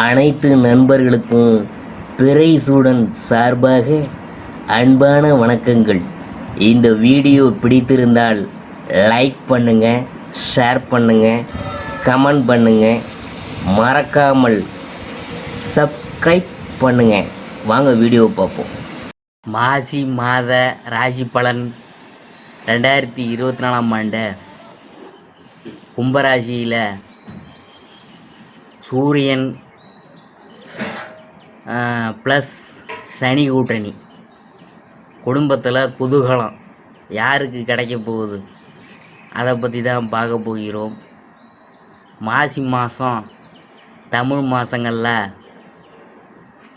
அனைத்து நண்பர்களுக்கும் பிறைசூடன் சார்பாக அன்பான வணக்கங்கள். இந்த வீடியோ பிடித்திருந்தால் லைக் பண்ணுங்கள், ஷேர் பண்ணுங்கள், கமெண்ட் பண்ணுங்கள், மறக்காமல் சப்ஸ்கிரைப் பண்ணுங்கள். வாங்க வீடியோ பார்ப்போம். மாசி மாத ராசி பலன் 2024 ஆண்டு கும்பராசியில் சூரியன் ப்ளஸ் சனி கூட்டணி. குடும்பத்தில் குதூகலம் யாருக்கு கிடைக்க போகுது அதை பற்றி தான் பார்க்க போகிறோம். மாசி மாதம் தமிழ் மாதங்களில்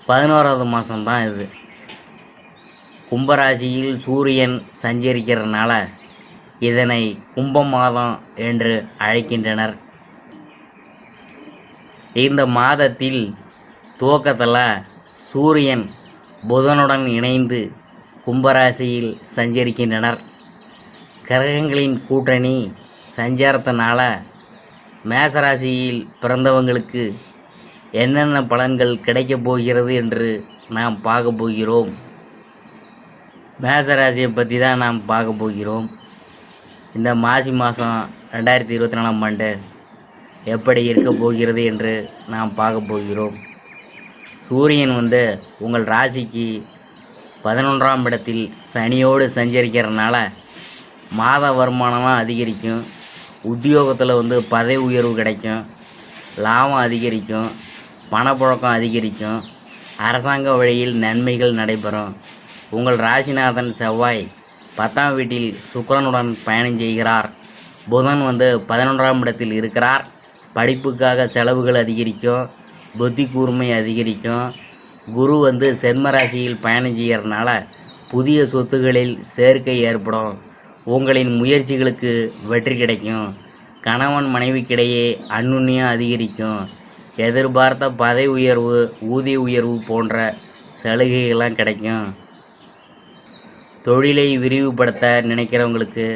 11வது மாதம்தான் இது. கும்பராசியில் சூரியன் சஞ்சரிக்கிறதுனால இதனை கும்ப மாதம் என்று அழைக்கின்றனர். இந்த மாதத்தில் துவக்கத்தில் சூரியன் புதனுடன் இணைந்து கும்பராசியில் சஞ்சரிக்கின்றனர். கிரகங்களின் கூட்டணி சஞ்சாரத்தினால மேசராசியில் பிறந்தவங்களுக்கு என்னென்ன பலன்கள் கிடைக்கப் போகிறது என்று நாம் பார்க்க போகிறோம். மேசராசியை பற்றி தான் நாம் பார்க்க போகிறோம். இந்த மாசி மாதம் 2024 ஆண்டு எப்படி இருக்க போகிறது என்று நாம் பார்க்க போகிறோம். சூரியன் உங்கள் ராசிக்கு 11ஆம் இடத்தில் சனியோடு சஞ்சரிக்கிறதுனால மாத வருமானமாக அதிகரிக்கும். உத்தியோகத்தில் பதவி உயர்வு கிடைக்கும், லாபம் அதிகரிக்கும், பணப்புழக்கம் அதிகரிக்கும், அரசாங்க வழியில் நன்மைகள் நடைபெறும். உங்கள் ராசிநாதன் செவ்வாய் 10ஆம் வீட்டில் சுக்கிரனுடன் பயணம் செய்கிறார். புதன் 11ஆம் இடத்தில் இருக்கிறார். படிப்புக்காக செலவுகள் அதிகரிக்கும், புத்தி கூர்மை அதிகரிக்கும். குரு சென்மராசியில் பயணம் செய்கிறதுனால புதிய சொத்துகளில் சேர்க்கை ஏற்படும். உங்களின் முயற்சிகளுக்கு வெற்றி கிடைக்கும். கணவன் மனைவிக்கிடையே அந்யுன்யம் அதிகரிக்கும். எதிர்பார்த்த பதவி உயர்வு, ஊதிய உயர்வு போன்ற சலுகைகள்லாம் கிடைக்கும். தொழிலை விரிவுபடுத்த நினைக்கிறவங்களுக்கு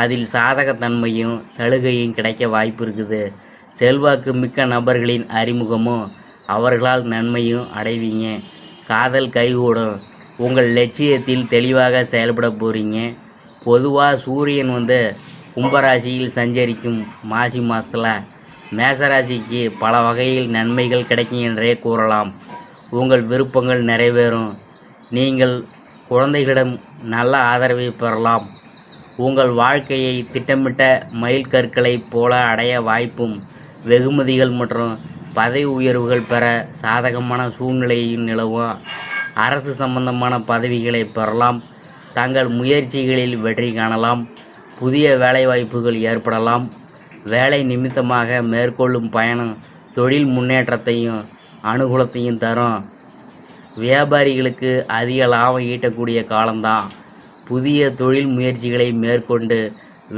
அதில் சாதகத்தன்மையும் சலுகையும் கிடைக்க வாய்ப்பு இருக்குது. செல்வாக்கு மிக்க நபர்களின் அறிமுகமும் அவர்களால் நன்மையும் அடைவீங்க. காதல் கைகூடும். உங்கள் லட்சியத்தில் தெளிவாக செயல்பட போகிறீங்க. பொதுவாக சூரியன் கும்பராசியில் சஞ்சரிக்கும் மாசி மாதத்தில் மேசராசிக்கு பல வகையில் நன்மைகள் கிடைக்கும் என்றே கூறலாம். உங்கள் விருப்பங்கள் நிறைவேறும். நீங்கள் குழந்தைகளிடம் நல்ல ஆதரவை பெறலாம். உங்கள் வாழ்க்கையை திட்டமிட்ட மைல்கற்களைப் போல அடைய வாய்ப்பும், வெகுமதிகள் மற்றும் பதவி உயர்வுகள் பெற சாதகமான சூழ்நிலையும் நிலவும். அரசு சம்பந்தமான பதவிகளை பெறலாம். தங்கள் முயற்சிகளில் வெற்றி காணலாம். புதிய வேலைவாய்ப்புகள் ஏற்படலாம். வேலை நிமித்தமாக மேற்கொள்ளும் பயணம் தொழில் முன்னேற்றத்தையும் அனுகூலத்தையும் தரும். வியாபாரிகளுக்கு அதிக லாபம் ஈட்டக்கூடிய காலம்தான். புதிய தொழில் முயற்சிகளை மேற்கொண்டு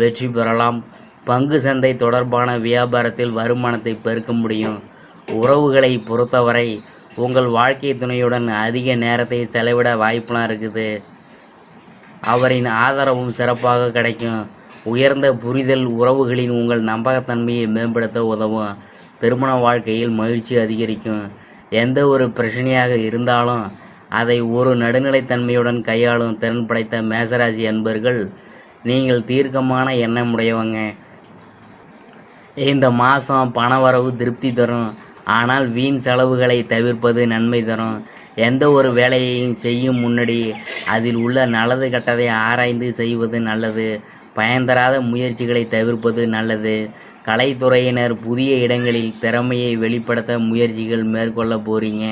வெற்றி பெறலாம். பங்கு சந்தை தொடர்பான வியாபாரத்தில் வருமானத்தை பெருக்க முடியும். உறவுகளை பொறுத்தவரை உங்கள் வாழ்க்கை துணையுடன் அதிக நேரத்தை செலவிட வாய்ப்புலாம் இருக்குது. அவரின் ஆதரவும் சிறப்பாக கிடைக்கும். உயர்ந்த புரிதல் உறவுகளின் உங்கள் நம்பகத்தன்மையை மேம்படுத்த உதவும். திருமண வாழ்க்கையில் மகிழ்ச்சி அதிகரிக்கும். எந்த ஒரு பிரச்சனையாக இருந்தாலும் அதை ஒரு நடுநிலைத்தன்மையுடன் கையாளும் திறன் படைத்த மேசராசி அன்பர்கள் நீங்கள் தீர்க்கமான எண்ணமுடையவங்க. இந்த மாதம் பணவரவு திருப்தி தரும். ஆனால் வீண் செலவுகளை தவிர்ப்பது நன்மை தரும். எந்த ஒரு வேலையையும் செய்யும் முன்னாடி அதில் உள்ள நல்லது கெட்டதை ஆராய்ந்து செய்வது நல்லது. பயன்தராத முயற்சிகளை தவிர்ப்பது நல்லது. கலைத்துறையினர் புதிய இடங்களில் திறமையை வெளிப்படுத்த முயற்சிகள் மேற்கொள்ள போகிறீங்க.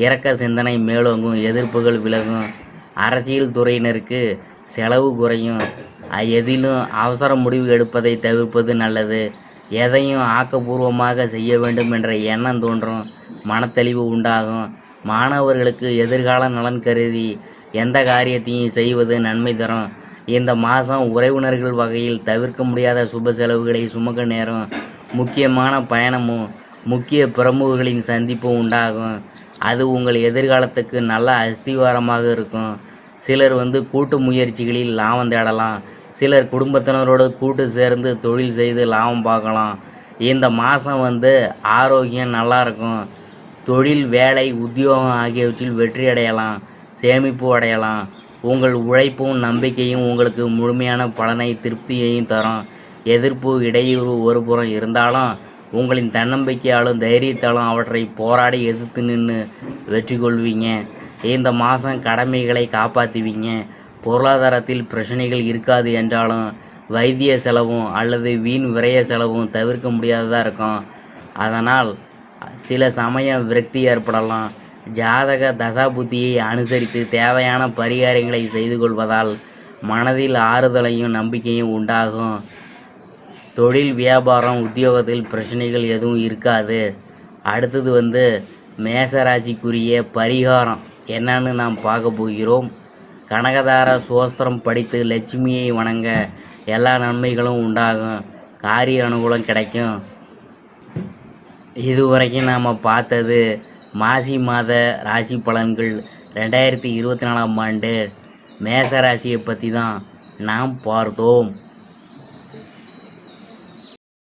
இரக்க சிந்தனை மேலோங்கும். எதிர்ப்புகள் விலகும். அரசியல் துறையினருக்கு செலவு குறையும். எதிலும் அவசர முடிவு எடுப்பதை தவிர்ப்பது நல்லது. எதையும் ஆக்கப்பூர்வமாக செய்ய வேண்டும் என்ற எண்ணம் தோன்றும். மனத்தெளிவு உண்டாகும். மாணவர்களுக்கு எதிர்கால நலன் கருதி எந்த காரியத்தையும் செய்வது நன்மை தரும். இந்த மாதம் உறவினர்கள் வகையில் தவிர்க்க முடியாத சுப செலவுகளை சுமக்க நேரும். முக்கியமான பயணமும் முக்கிய பிரமுகர்களின் சந்திப்பும் உண்டாகும். அது உங்கள் எதிர்காலத்துக்கு நல்ல அஸ்திவாரமாக இருக்கும். சிலர் கூட்டு முயற்சிகளில் லாபம் தேடலாம். சிலர் குடும்பத்தினரோடு கூட்டு சேர்ந்து தொழில் செய்து லாபம் பார்க்கலாம். இந்த மாதம் ஆரோக்கியம் நல்லாயிருக்கும். தொழில், வேலை, உத்தியோகம் ஆகியவற்றில் வெற்றி அடையலாம், சேமிப்பு அடையலாம். உங்கள் உழைப்பும் நம்பிக்கையும் உங்களுக்கு முழுமையான பலனை, திருப்தியையும் தரும். எதிர்ப்பு, இடையூறு ஒருபுறம் இருந்தாலும் உங்களின் தன்னம்பிக்கையாலும் தைரியத்தாலும் அவற்றை போராடி எதிர்த்து நின்று வெற்றி கொள்வீங்க. இந்த மாதம் கடமைகளை காப்பாற்றுவீங்க. பொருளாதாரத்தில் பிரச்சனைகள் இருக்காது என்றாலும் வைத்திய செலவும் அல்லது வீண் விரய செலவும் தவிர்க்க முடியாததாக இருக்கும். அதனால் சில சமயம் விரக்தி ஏற்படலாம். ஜாதக தசாபுத்தியை அனுசரித்து தேவையான பரிகாரங்களை செய்து கொள்வதால் மனதில் ஆறுதலையும் நம்பிக்கையும் உண்டாகும். தொழில், வியாபாரம், உத்தியோகத்தில் பிரச்சனைகள் எதுவும் இருக்காது. அடுத்தது மேசராசிக்குரிய பரிகாரம் என்னன்னு நாம் பார்க்க போகிறோம். கனகதார சோஸ்திரம் படித்து லட்சுமியை வணங்க எல்லா நன்மைகளும் உண்டாகும். காரிய அனுகூலம் கிடைக்கும். இதுவரைக்கும் நாம் பார்த்தது மாசி மாத ராசி பலன்கள். 2024ஆம் ஆண்டு மேசராசியை பற்றி தான் நாம் பார்த்தோம்.